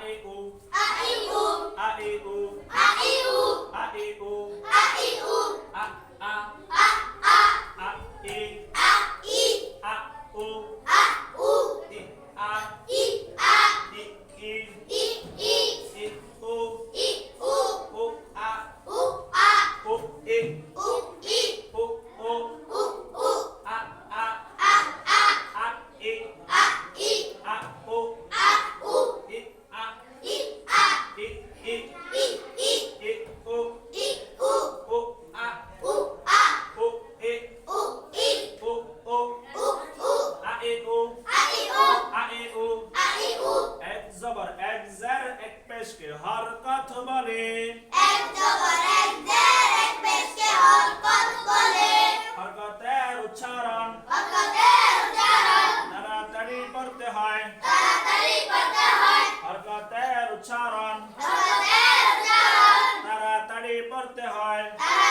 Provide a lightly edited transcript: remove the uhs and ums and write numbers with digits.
এ উ আ ই উ আ এ উ আ ই উ আ এ উ আ ই উ আ আ আ আ আ এ আ ই আ উ আ উ ই আ ই আ ই ই ই ই ই উ ই উ উ আ উ আ উ ই উ ই উ উ উ উ আ আ আ আ আ ই আ ই আ উ আ উ ই আ ই আ ই ই ই ই ই উ ই উ উ আ উ আ উ ই উ ই উ উ উ উ আ ই উ আ ই উ আ ই উ আ ই উ এক জবর এক জের এক পেশকে হরকত বলে এক জবর এক জের এক পেশকে হরকত বলে হরকতের উচ্চারণ হরকতের উচ্চারণ তাড়াতাড়ি করতে হয় তাড়াতাড়ি করতে হয় হরকতের উচ্চারণ হরকতের উচ্চারণ তাড়াতাড়ি করতে হয় তাড়াতাড়ি